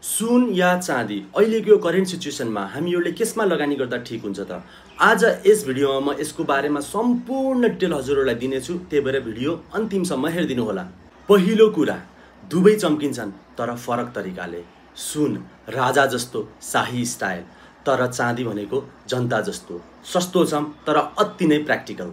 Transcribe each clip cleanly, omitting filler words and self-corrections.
सुन या चाँदी अहिलेको यो करेन्ट सिचुएसनमा हामीहरूले केसमा लगानी गर्दा ठिक हुन्छ त? आज यस भिडियोमा म यसको बारेमा सम्पूर्ण डिटेल हजुरहरूलाई दिनेछु, त्यही भएर भिडियो अन्तिमसम्म हेरिदिनु होला। पहिलो कुरा, दुवै चम्किन्छन् तर फरक तरिकाले। सुन राजा जस्तो शाही स्टाइल, तर चाँदी भनेको जनता जस्तो सस्तो छ तर अति नै प्र्याक्टिकल।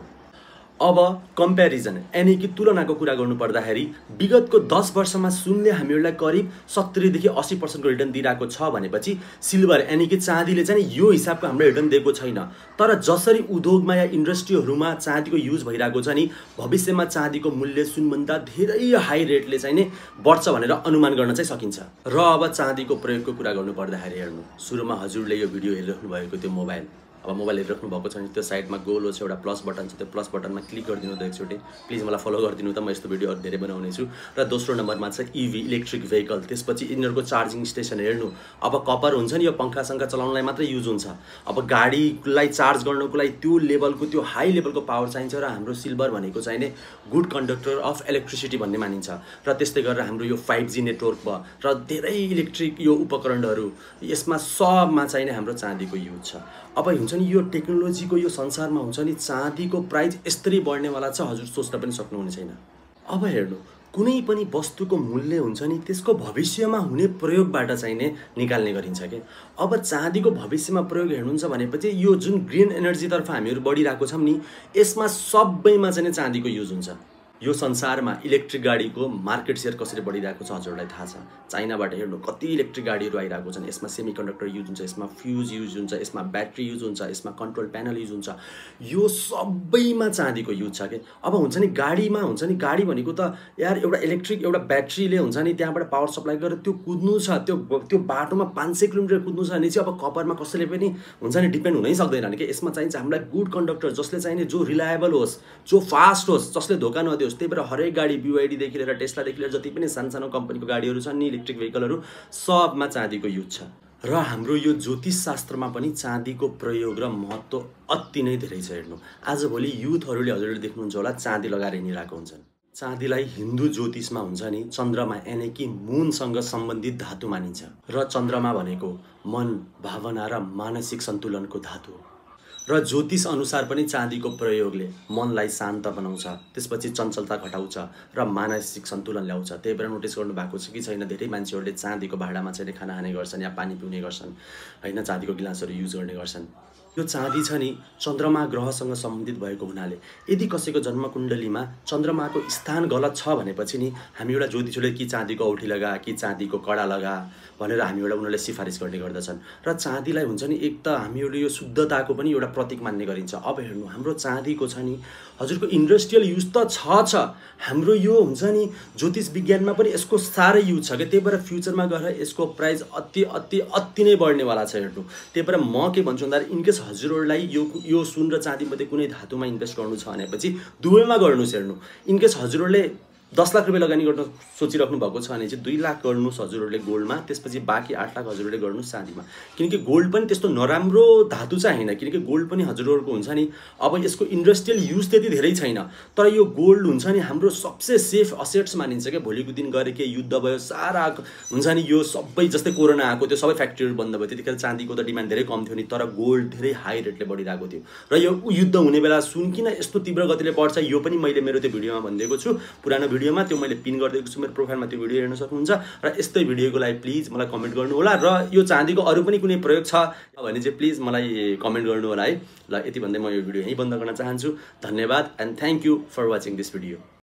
अब कम्प्यारिजन यानी कि तुलनाको कुरा गर्नु पर्दाखेरि विगतको 10 वर्षमा सुनले हामीहरूलाई करिब 70 देखि 80% को रिटर्न दिइरहेको छ भनेपछि सिल्भर यानी कि चाँदीले चाहिँ यो हिसाबको हाम्रो रिटर्न दिएको छैन। तर जसरी उद्योगमा या इन्डस्ट्रीहरुमा चाँदीको युज भइरहेको छ नि, भविष्यमा चाँदीको मूल्य सुनभन्दा धेरै हाई रेटले चाहिँ नि बढ्छ भनेर अनुमान गर्न चाहिँ सकिन्छ। र अब चाँदीको प्रयोगको कुरा गर्नु पर्दाखेरि हेर्नु, सुरुमा हजुरले यो भिडियो हेरिराख्नु भएको त्यो मोबाइल, अब मोबाइल हेरिराख्नु भएको छ भने त्यो साइडमा गोलो छ एउटा प्लस बटन छ, त्यो प्लस बटनमा क्लिक गरिदिनु त एकचोटि। प्लिज मलाई फलो गरिदिनु त, म यस्तो भिडियोहरु धेरै बनाउने छु। र दोस्रो नम्बरमा छ इभी इलेक्ट्रिक भेहिकल, त्यसपछि यिनीहरुको चार्जिङ स्टेसन हेर्नु। अब कपर हुन्छ नि, यो पंखा संखा चलाउनलाई मात्र युज हुन्छ। अब गाडीलाई चार्ज गर्नको लागि त्यो लेभलको त्यो हाई लेभलको पावर चाहिन्छ र हाम्रो सिल्भर भनेको चाहिँ नि गुड कन्डक्टर अफ इलेक्ट्रिसिटी भन्ने मानिन्छ। र त्यस्तै गरेर हाम्रो यो 5G नेटवर्क भयो र धेरै इलेक्ट्रिक यो उपकरणहरु यसमा सबमा चाहिँ नि हाम्रो चाँदीको युज छ। अब हुन्छ नि यो टेक्नोलोजीको यो संसारमा हुन्छ नि चाँदीको प्राइस यस्तरी बढ्नेवाला छ, हजुर सोच्न पनि सक्नुहुने छैन। अब हेर्नु, कुनै पनि वस्तुको मूल्य हुन्छ नि त्यसको भविष्यमा हुने प्रयोगबाट चाहिँ नै निकाल्ने गरिन्छ के। अब चाँदीको भविष्यमा प्रयोग हेर्नुहुन्छ भनेपछि यो जुन ग्रीन एनर्जीतर्फ हामीहरू बढिरहेको छौं नि, यसमा सबैमा चाहिँ चाँदीको युज हुन्छ। यो संसारमा इलेक्ट्रिक गाडीको मार्केट शेयर कसरी बढिरहेको छ हजुरलाई थाहा छ। चाइनाबाट हेर्नु कति इलेक्ट्रिक गाडीहरू आइरहेको छन्, यसमा सेमिकन्डक्टर युज हुन्छ, यसमा फ्युज युज हुन्छ, यसमा ब्याट्री युज हुन्छ, यसमा कन्ट्रोल प्यानल युज हुन्छ। यो सबैमा चाँदीको युज छ के। अब हुन्छ नि गाडीमा हुन्छ नि, गाडी भनेको त यार एउटा इलेक्ट्रिक एउटा ब्याट्रीले हुन्छ नि त्यहाँबाट पावर सप्लाई गरेर त्यो कुद्नु छ, त्यो बाटोमा 500 किलोमिटर कुद्नु छ भने चाहिँ अब कपरमा कसैले पनि हुन्छ नि डिपेन्ड हुनै सक्दैन के। यसमा चाहिन्छ हामीलाई गुड कन्डक्टर, जसले चाहिँ नि जो रिलायबल होस्, जो फास्ट होस्, जसले धोका नदियोस्। त्यही भएर हरेक गाडी BYD देखि लिएर टेस्लादेखि लिएर जति पनि सानो कम्पनीको गाडीहरू छन् नि, इलेक्ट्रिक भेहिकलहरू सबमा चाँदीको युज छ। र हाम्रो यो ज्योतिष शास्त्रमा पनि चाँदीको प्रयोग र महत्त्व अति नै धेरै छ। हेर्नु, आजभोलि युथहरूले हजुरले देख्नुहुन्छ होला चाँदी लगाएर हिँडिरहेको हुन्छन्। चाँदीलाई हिन्दू ज्योतिषमा हुन्छ नि चन्द्रमा यानी कि मूनसँग सम्बन्धित धातु मानिन्छ। र चन्द्रमा भनेको मन, भावना र मानसिक सन्तुलनको धातु हो। र ज्योतिष अनुसार पनि चाँदीको प्रयोगले मनलाई शान्त बनाउँछ, त्यसपछि चञ्चलता घटाउँछ र मानसिक सन्तुलन ल्याउँछ। त्यही भएर नोटिस गर्नु भएको छ कि छैन, धेरै मान्छेहरूले चाँदीको भाँडामा चाहिँ खाना खाने गर्छन् या पानी पिउने गर्छन् हैन, चाँदीको गिलासहरू युज गर्ने गर्छन्। यो चाँदी छ नि चन्द्रमा ग्रहसँग सम्बन्धित भएको हुनाले यदि कसैको जन्मकुण्डलीमा चन्द्रमाको स्थान गलत छ भनेपछि नि हामी एउटा ज्योतिषीले कि चाँदीको औठी लगा कि चाँदीको कडा लगा भनेर हामीलाई उनीहरूले सिफारिस गर्ने गर्दछन्। र चाँदीलाई हुन्छ नि एक त हामीहरूले यो शुद्धताको पनि एउटा प्रतीक मान्ने गरिन्छ। अब हेर्नु, हाम्रो चाँदीको छ नि हजुरको इन्डस्ट्रियल युज त छ, हाम्रो यो हुन्छ नि ज्योतिष विज्ञानमा पनि यसको साह्रै युज छ के। त्यही भएर फ्युचरमा गएर यसको प्राइस अति नै बढ्नेवाला छ। हेर्नु, त्यही भएर म के भन्छु भन्दा इनकेस हजुरहरूलाई यो सुन र चाँदी मध्ये कुनै धातुमा इन्भेस्ट गर्नु छ भनेपछि दुवैमा गर्नुस्। हेर्नु, इनकेस हजुरहरूले 10 लाख रुपैयाँ लगानी गर्न सोचिराख्नु भएको छ भने चाहिँ 2 लाख गर्नुस् हजुरहरूले गोल्डमा, त्यसपछि बाँकी 8 लाख हजुरहरूले गर्नुस् चाँदीमा। किनकि गोल्ड पनि त्यस्तो नराम्रो धातु चाहिँ हैन, किनकि गोल्ड पनि हजुरहरूको हुन्छ नि अब यसको इन्डस्ट्रियल युज त्यति धेरै छैन। तर यो गोल्ड हुन्छ नि हाम्रो सबसे सेफ असेट्स मानिन्छ क्या। भोलिको दिन गरे के युद्ध भयो, सारा हुन्छ नि यो सबै जस्तै कोरोना आएको त्यो सबै फ्याक्ट्रीहरू बन्द भयो, त्यतिखेर चाँदीको त डिमान्ड धेरै कम थियो नि, तर गोल्ड धेरै हाई रेटले बढिरहेको थियो। र यो युद्ध हुने बेला सुन किन यस्तो तीव्र गतिले बढ्छ यो पनि मैले मेरो त्यो भिडियोमा भनिदिएको छु। पुरानो भिडियोमा त्यो मैले पिन गरिदिएको छु, मेरो प्रोफाइलमा त्यो भिडियो हेर्न सक्नुहुन्छ। र यस्तै भिडियोको लागि प्लिज मलाई कमेन्ट गर्नु होला। र यो चाँदीको अरू पनि कुनै प्रयोग छ भने चाहिँ प्लिज मलाई कमेन्ट गर्नु होला है। ल, यति भन्दै म यो भिडियो यहीँ बन्द गर्न चाहन्छु। धन्यवाद and thank you for watching this video.